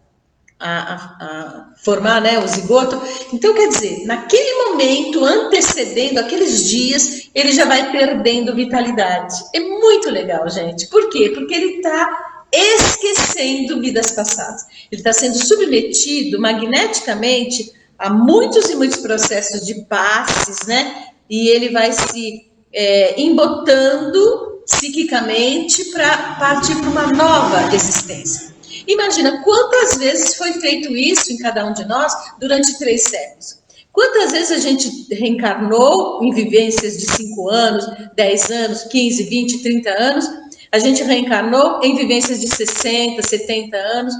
a formar, né, o zigoto. Então, quer dizer, naquele momento, antecedendo aqueles dias, ele já vai perdendo vitalidade. É muito legal, gente. Por quê? Porque ele está esquecendo vidas passadas. Ele está sendo submetido magneticamente a muitos e muitos processos de passes, né? E ele vai se embotando psiquicamente para partir para uma nova existência. Imagina quantas vezes foi feito isso em cada um de nós durante 3 séculos. Quantas vezes a gente reencarnou em vivências de 5 anos, 10 anos, 15, 20, 30 anos. A gente reencarnou em vivências de 60, 70 anos.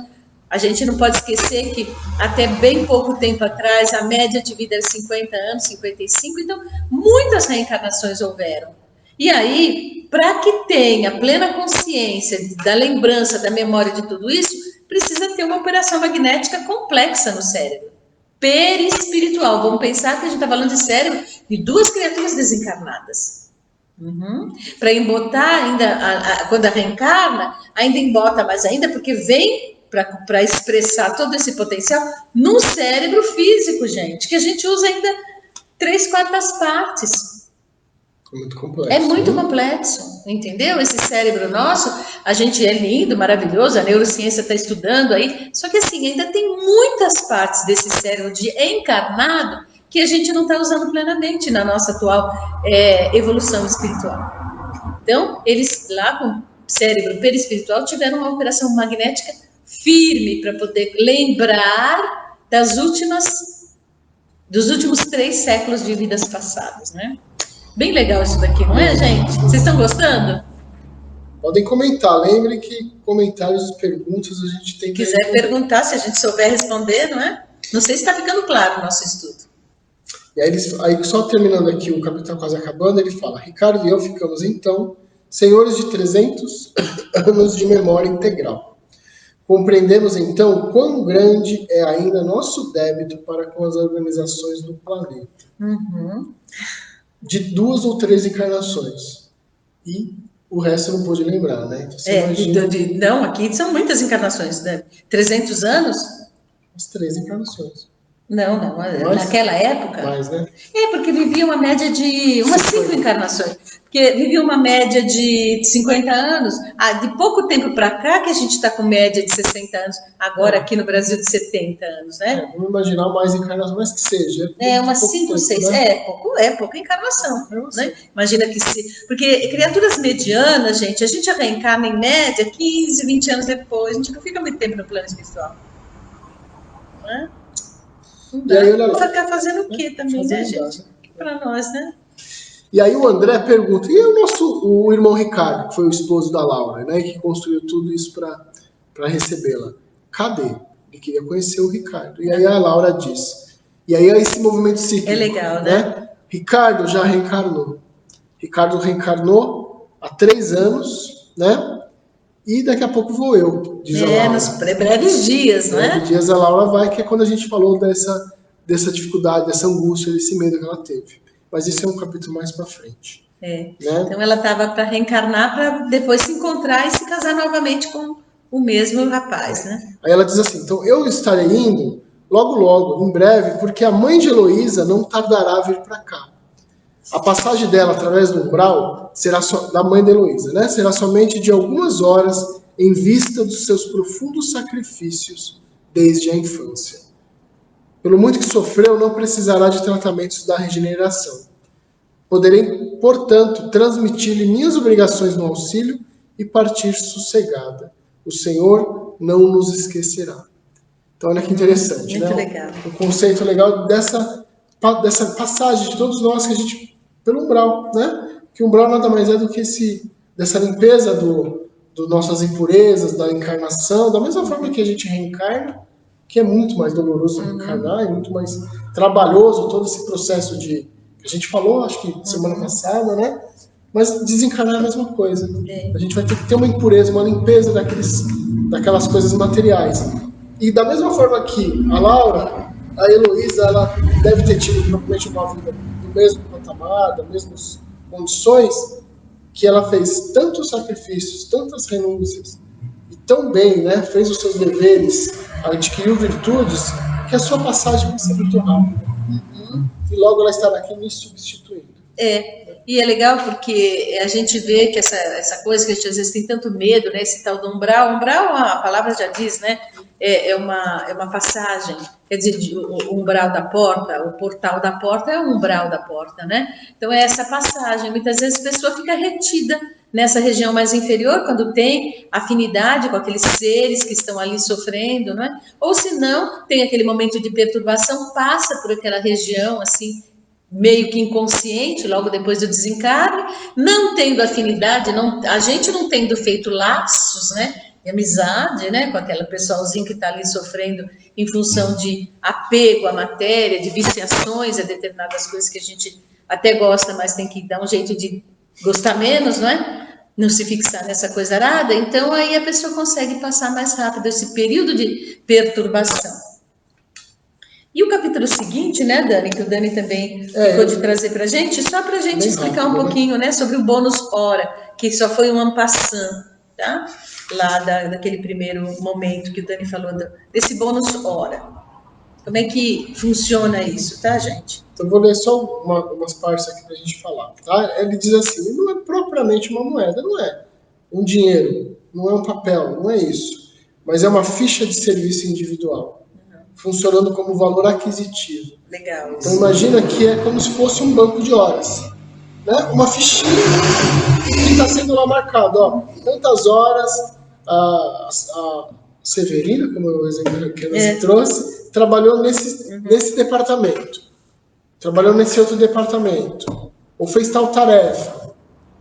A gente não pode esquecer que até bem pouco tempo atrás a média de vida era 50 anos, 55. Então, muitas reencarnações houveram. E aí, para que tenha plena consciência da lembrança, da memória de tudo isso, precisa ter uma operação magnética complexa no cérebro. Perispiritual. Vamos pensar que a gente está falando de cérebro de 2 criaturas desencarnadas. Para embotar ainda, quando reencarna, ainda embota mais ainda, porque vem para expressar todo esse potencial num cérebro físico, gente, que a gente usa ainda 3/4 partes. Muito complexo. É muito complexo, entendeu? Esse cérebro nosso, a gente é lindo, maravilhoso, a neurociência está estudando aí, só que assim, ainda tem muitas partes desse cérebro de encarnado que a gente não está usando plenamente na nossa atual evolução espiritual. Então, eles lá com o cérebro perispiritual tiveram uma operação magnética firme para poder lembrar dos últimos 3 séculos de vidas passadas, né? Bem legal isso daqui, não é, gente? Vocês estão gostando? Podem comentar. Lembrem que comentários e perguntas a gente tem que... Se quiser perguntar, se a gente souber responder, não é? Não sei se está ficando claro o nosso estudo. E aí, só terminando aqui, o capítulo quase acabando, ele fala: Ricardo e eu ficamos, então, senhores de 300 anos de memória integral. Compreendemos, então, quão grande é ainda nosso débito para com as organizações do planeta. De 2 ou 3 encarnações. E o resto eu não pude lembrar, né? Então, não, aqui são muitas encarnações, né? 300 anos? As 3 encarnações. Não, naquela época. Mais, né? Porque vivia uma média de umas 5 encarnações. Porque vivia uma média de 50 anos. De pouco tempo para cá que a gente está com média de 60 anos. Agora aqui no Brasil de 70 anos, né? Vamos imaginar mais encarnações que seja. Umas 5, 6. Né? Pouca encarnação. Né? Imagina que porque criaturas medianas, gente, a gente reencarna em média 15, 20 anos depois. A gente não fica muito tempo no plano espiritual. Né? E aí, olha lá. Vai ficar fazendo o quê também, né, gente? Para nós, né? E aí o André pergunta, e o irmão Ricardo, que foi o esposo da Laura, né, que construiu tudo isso para recebê-la? Cadê? Ele queria conhecer o Ricardo. E aí a Laura diz. E aí esse movimento cíclico. É legal, né? Ricardo já reencarnou. Ricardo reencarnou há 3 anos, né? E daqui a pouco vou eu, diz a Laura. Nos breves dias, não é? Breves dias a Laura vai, que é quando a gente falou dessa dificuldade, dessa angústia, desse medo que ela teve. Mas isso é um capítulo mais para frente. Né? Então ela estava para reencarnar, para depois se encontrar e se casar novamente com o mesmo rapaz, né? Aí ela diz assim, então eu estarei indo logo, logo, em breve, porque a mãe de Heloísa não tardará a vir para cá. A passagem dela através do umbral será da mãe de Heloísa, né? Será somente de algumas horas em vista dos seus profundos sacrifícios desde a infância. Pelo muito que sofreu, não precisará de tratamentos da regeneração. Poderei, portanto, transmitir-lhe minhas obrigações no auxílio e partir sossegada. O Senhor não nos esquecerá. Então, olha que interessante, muito né? Legal. O conceito legal dessa passagem de todos nós que a gente pelo umbral, né? Que o umbral nada mais é do que dessa limpeza do nossas impurezas, da encarnação, da mesma forma que a gente reencarna, que é muito mais doloroso reencarnar, é muito mais trabalhoso todo esse processo que a gente falou, acho que semana passada, né? Mas desencarnar é a mesma coisa. A gente vai ter que ter uma impureza, uma limpeza daquelas coisas materiais. E da mesma forma que a Laura, a Heloísa, ela deve ter tido provavelmente uma vida do mesmo patamar, das mesmas condições, que ela fez tantos sacrifícios, tantas renúncias, e tão bem, né? Fez os seus deveres, adquiriu virtudes, que a sua passagem vai ser muito rápida. E logo ela estará aqui me substituindo. E é legal porque a gente vê que essa coisa que a gente às vezes tem tanto medo, né? Esse tal do umbral. Umbral, a palavra já diz, né? É uma passagem. Quer dizer, o umbral da porta, o portal da porta é o umbral da porta, né? Então é essa passagem. Muitas vezes a pessoa fica retida nessa região mais inferior, quando tem afinidade com aqueles seres que estão ali sofrendo, né? Ou se não, tem aquele momento de perturbação, passa por aquela região, assim, meio que inconsciente, logo depois do desencarne, não tendo afinidade, a gente não tendo feito laços, né, de amizade, né, com aquele pessoalzinho que está ali sofrendo em função de apego à matéria, de viciações a determinadas coisas que a gente até gosta, mas tem que dar um jeito de gostar menos, não é? Não se fixar nessa coisa arada, então aí a pessoa consegue passar mais rápido esse período de perturbação. E o capítulo seguinte, né, Dani, que o Dani também ficou de trazer para a gente, só para a gente explicar um pouquinho, né, sobre o bônus hora, que só foi um passant, tá? Lá daquele primeiro momento que o Dani falou desse bônus hora. Como é que funciona isso, tá, gente? Então, vou ler só umas partes aqui para a gente falar, tá? Ele diz assim, não é propriamente uma moeda, não é um dinheiro, não é um papel, não é isso, mas é uma ficha de serviço individual, funcionando como valor aquisitivo. Legal. Então imagina que é como se fosse um banco de horas, né? Uma fichinha que está sendo lá marcado, ó, tantas horas a Severina, como o exemplo que você trouxe, trabalhou nesse departamento, trabalhou nesse outro departamento, ou fez tal tarefa,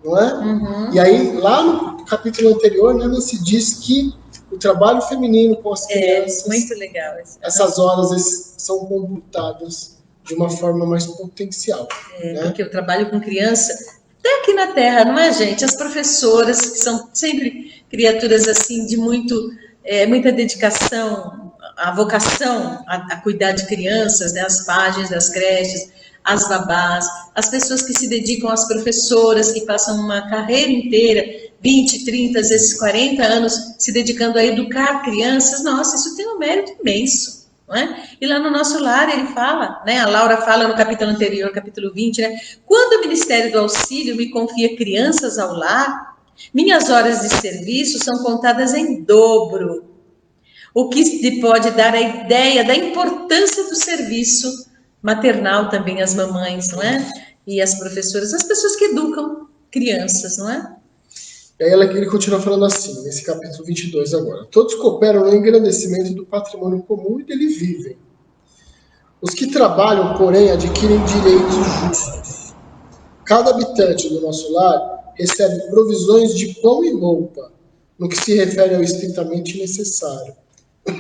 não é? E aí lá no capítulo anterior, né, se diz que o trabalho feminino com as crianças, muito legal. Essas horas são computadas de uma forma mais potencial. Né? Porque eu trabalho com criança, até aqui na Terra, não é, gente? As professoras, que são sempre criaturas assim de muita dedicação, a vocação a cuidar de crianças, né? As páginas das creches, as babás, as pessoas que se dedicam às professoras, que passam uma carreira inteira, 20, 30, às vezes 40 anos, se dedicando a educar crianças. Nossa, isso tem um mérito imenso, não é? E lá no Nosso Lar ele fala, né? A Laura fala no capítulo anterior, capítulo 20, né? Quando o Ministério do Auxílio me confia crianças ao lar, minhas horas de serviço são contadas em dobro, o que lhe pode dar a ideia da importância do serviço maternal também, as mamães, não é? E as professoras, as pessoas que educam crianças, não é? E aí ele continua falando assim, nesse capítulo 22 agora. Todos cooperam no engrandecimento do patrimônio comum e dele vivem. Os que trabalham, porém, adquirem direitos justos. Cada habitante do nosso lar recebe provisões de pão e roupa, no que se refere ao estritamente necessário.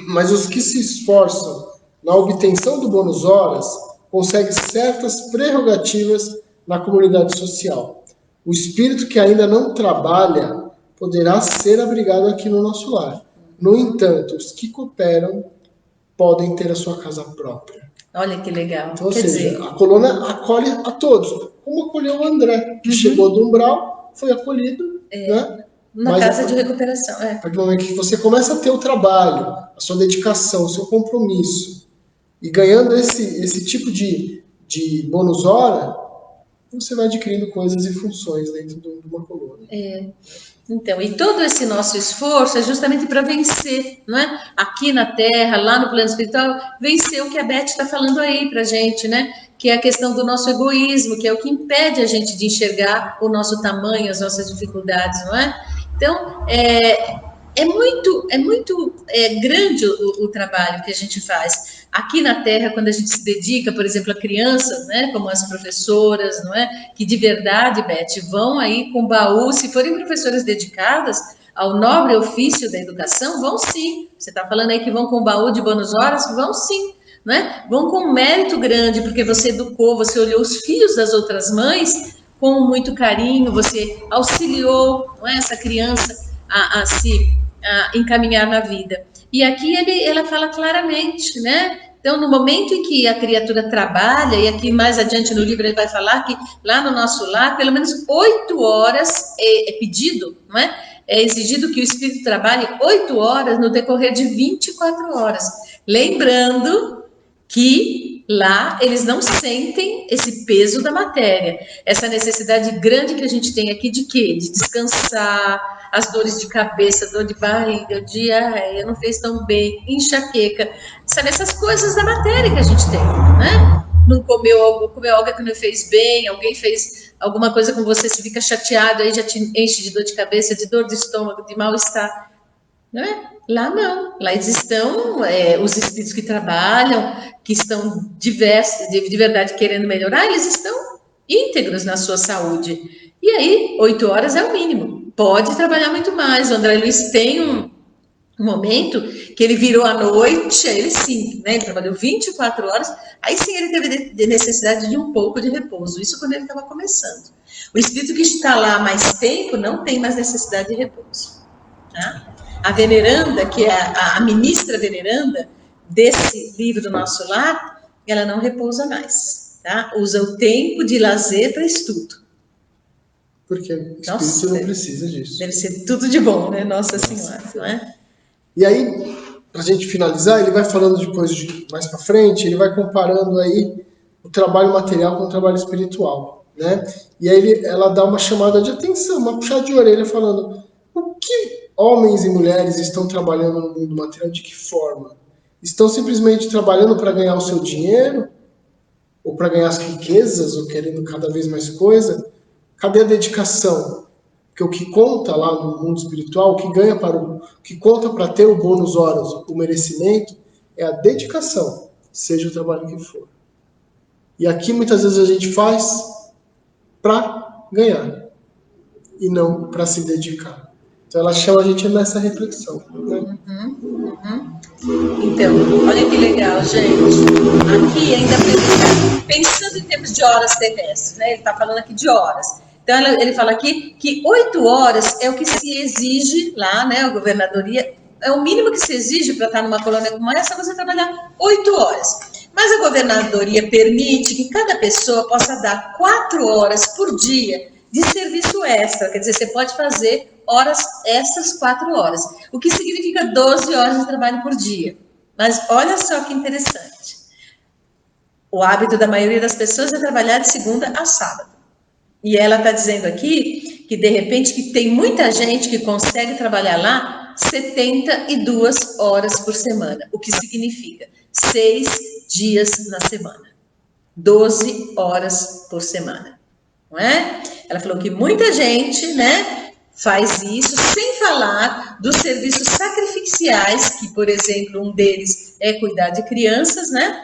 Mas os que se esforçam na obtenção do bônus horas conseguem certas prerrogativas na comunidade social. O espírito que ainda não trabalha poderá ser abrigado aqui no nosso lar. No entanto, os que cooperam podem ter a sua casa própria. Olha que legal. Então, ou seja, a colônia acolhe a todos, como acolheu o André, que chegou do umbral, foi acolhido, né? Uma casa de recuperação. A partir do momento que você começa a ter o trabalho, a sua dedicação, o seu compromisso, e ganhando esse tipo de bônus hora, você vai adquirindo coisas e funções dentro de uma colônia. Então, e todo esse nosso esforço é justamente para vencer, não é? Aqui na Terra, lá no plano espiritual, vencer o que a Beth está falando aí para a gente, né? Que é a questão do nosso egoísmo, que é o que impede a gente de enxergar o nosso tamanho, as nossas dificuldades, não é? Então, é muito grande o trabalho que a gente faz. Aqui na Terra, quando a gente se dedica, por exemplo, a crianças, né, como as professoras, não é? Que de verdade, Beth, vão aí com baú, se forem professoras dedicadas ao nobre ofício da educação, vão sim. Você está falando aí que vão com baú de bônus horas? Vão sim. Né? Vão com um mérito grande, porque você educou, você olhou os filhos das outras mães com muito carinho, você auxiliou, não é, essa criança a se encaminhar na vida. E aqui ela fala claramente, né? Então, no momento em que a criatura trabalha, e aqui mais adiante no livro ele vai falar que lá no Nosso Lar, pelo menos 8 horas é pedido, não é? É exigido que o espírito trabalhe 8 horas no decorrer de 24 horas. Lembrando que lá eles não sentem esse peso da matéria, essa necessidade grande que a gente tem aqui de quê? De descansar, as dores de cabeça, dor de barriga, diarreia, não fez tão bem, enxaqueca, sabe, essas coisas da matéria que a gente tem, né? Não comeu algo que não fez bem, alguém fez alguma coisa com você, você fica chateado, aí já te enche de dor de cabeça, de dor de estômago, de mal-estar, né? Lá não, lá eles estão, os espíritos que trabalham, que estão diversos, de verdade querendo melhorar, eles estão íntegros na sua saúde. E aí, 8 horas é o mínimo. Pode trabalhar muito mais. O André Luiz tem um momento que ele virou à noite, aí ele sim, né? Ele trabalhou 24 horas, aí sim ele teve necessidade de um pouco de repouso. Isso quando ele estava começando. O espírito que está lá há mais tempo não tem mais necessidade de repouso. Tá? A veneranda, que é a ministra veneranda desse livro do Nosso Lar, ela não repousa mais, tá? Usa o tempo de lazer para estudo. Porque o espírito não precisa disso. Deve ser tudo de bom, né? Nossa Senhora, não é? E aí, para a gente finalizar, ele vai falando depois, mais para frente, ele vai comparando aí o trabalho material com o trabalho espiritual, né? E aí ela dá uma chamada de atenção, uma puxada de orelha, falando: o que homens e mulheres estão trabalhando no mundo material, de que forma? Estão simplesmente trabalhando para ganhar o seu dinheiro? Ou para ganhar as riquezas? Ou querendo cada vez mais coisa? Cadê a dedicação? Porque o que conta lá no mundo espiritual, o que conta para ter o bônus horas, o merecimento, é a dedicação, seja o trabalho que for. E aqui muitas vezes a gente faz para ganhar e não para se dedicar. Então ela chama a gente nessa reflexão. Né? Então, olha que legal, gente. Aqui ainda pensando em termos de horas terrestres, né? Ele está falando aqui de horas. Então ele fala aqui que 8 horas é o que se exige lá, né? A governadoria, é o mínimo que se exige para estar numa colônia como essa, você trabalhar 8 horas. Mas a governadoria permite que cada pessoa possa dar 4 horas por dia de serviço extra, quer dizer, você pode fazer horas extras 4 horas, o que significa 12 horas de trabalho por dia, Mas olha só que interessante. O hábito da maioria das pessoas é trabalhar de segunda a sábado. E ela está dizendo aqui que, de repente, que tem muita gente que consegue trabalhar lá 72 horas por semana, o que significa 6 dias na semana, 12 horas por semana, não é? Ela falou que muita gente, né, faz isso, sem falar dos serviços sacrificiais, que, por exemplo, um deles é cuidar de crianças, né,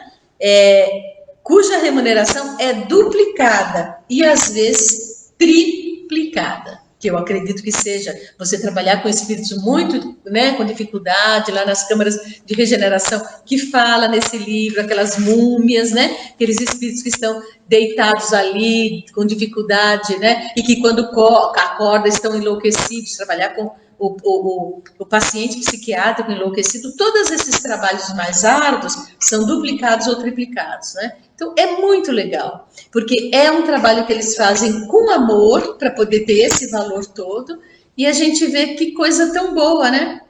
cuja remuneração é duplicada e, às vezes, triplicada. Que eu acredito que seja você trabalhar com espíritos muito, né, com dificuldade, lá nas câmaras de regeneração, que fala nesse livro, aquelas múmias, né, aqueles espíritos que estão deitados ali, com dificuldade, né, e que quando acordam estão enlouquecidos, trabalhar com o paciente psiquiátrico enlouquecido, todos esses trabalhos mais árduos são duplicados ou triplicados, né? Então, é muito legal, porque é um trabalho que eles fazem com amor, para poder ter esse valor todo, e a gente vê que coisa tão boa, né?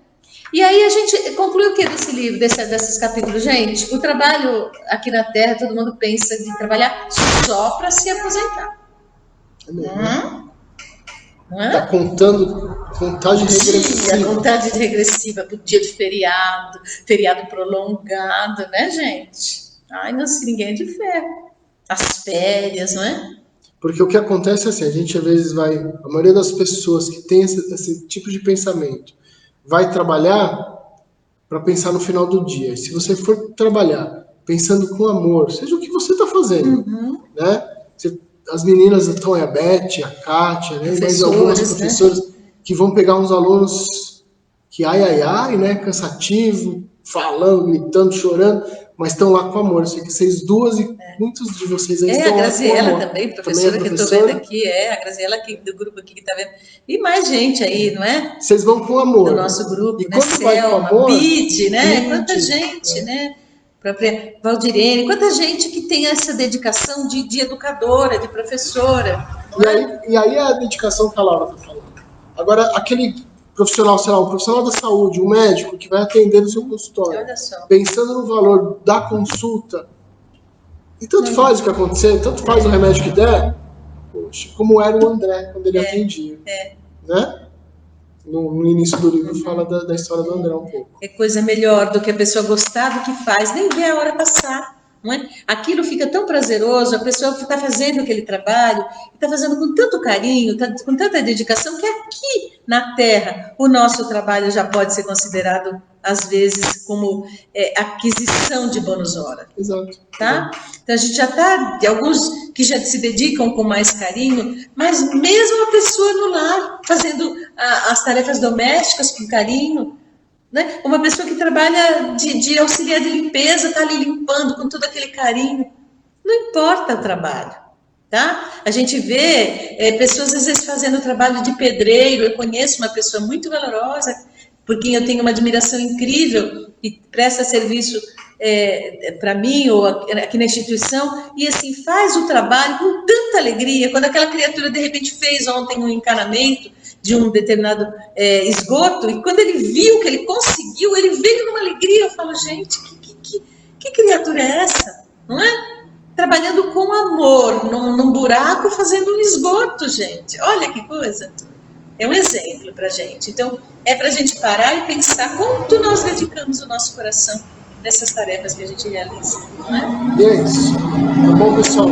E aí a gente conclui o que desse livro, desses capítulos? Gente, o trabalho aqui na Terra, todo mundo pensa de trabalhar só para se aposentar. Tá contando contagem regressiva. Contagem regressiva para o dia de feriado prolongado, né, gente? Ai, não sei, ninguém é de ferro. As férias, não é? Porque o que acontece é assim, a gente às vezes a maioria das pessoas que tem esse tipo de pensamento, vai trabalhar para pensar no final do dia. E se você for trabalhar pensando com amor, seja o que você está fazendo, né? As meninas estão aí, a Beth, a Kátia, né? E mais algumas professoras, né, que vão pegar uns alunos que né? Cansativo, falando, gritando, chorando, mas estão lá com amor. Eu sei que vocês duas e muitos de vocês aí estão lá com amor. A Graziela também, professora, que eu estou vendo aqui, a Graziela aqui, do grupo aqui que está vendo. E mais gente aí, não é? Vocês vão com amor. Do nosso grupo, e né? Selma, Bide, né? Quanta gente, né? Própria Valdirene, quanta gente que tem essa dedicação de educadora, de professora. E aí a dedicação que a Laura está falando. Agora, aquele profissional, sei lá, um profissional da saúde, um médico que vai atender o seu consultório, pensando no valor da consulta, e tanto faz o que acontecer, tanto faz o remédio que der, poxa, como era o André quando ele atendia. Né? No início do livro fala da história do André um pouco. É coisa melhor do que a pessoa gostar do que faz, nem vê a hora passar, não é? Aquilo fica tão prazeroso, a pessoa está fazendo aquele trabalho, está fazendo com tanto carinho, com tanta dedicação, que aqui na Terra o nosso trabalho já pode ser considerado, às vezes, como aquisição de bônus hora. Exato. Tá? Então a gente já está, alguns que já se dedicam com mais carinho, mas mesmo a pessoa no lar, fazendo as tarefas domésticas com carinho, né? Uma pessoa que trabalha de auxiliar de limpeza, está ali limpando com todo aquele carinho, não importa o trabalho, tá? A gente vê pessoas às vezes fazendo trabalho de pedreiro. Eu conheço uma pessoa muito valorosa, por quem eu tenho uma admiração incrível, e presta serviço para mim ou aqui na instituição, e assim faz o trabalho com tanta alegria. Quando aquela criatura de repente fez ontem um encanamento de um determinado esgoto, e quando ele viu que ele conseguiu, ele veio numa alegria. Eu falo, gente, que criatura é essa? Não é? Trabalhando com amor, num buraco, fazendo um esgoto, gente. Olha que coisa. É um exemplo para a gente. Então, é para a gente parar e pensar quanto nós dedicamos o nosso coração nessas tarefas que a gente realiza. Não é? E é isso. Tá bom, pessoal?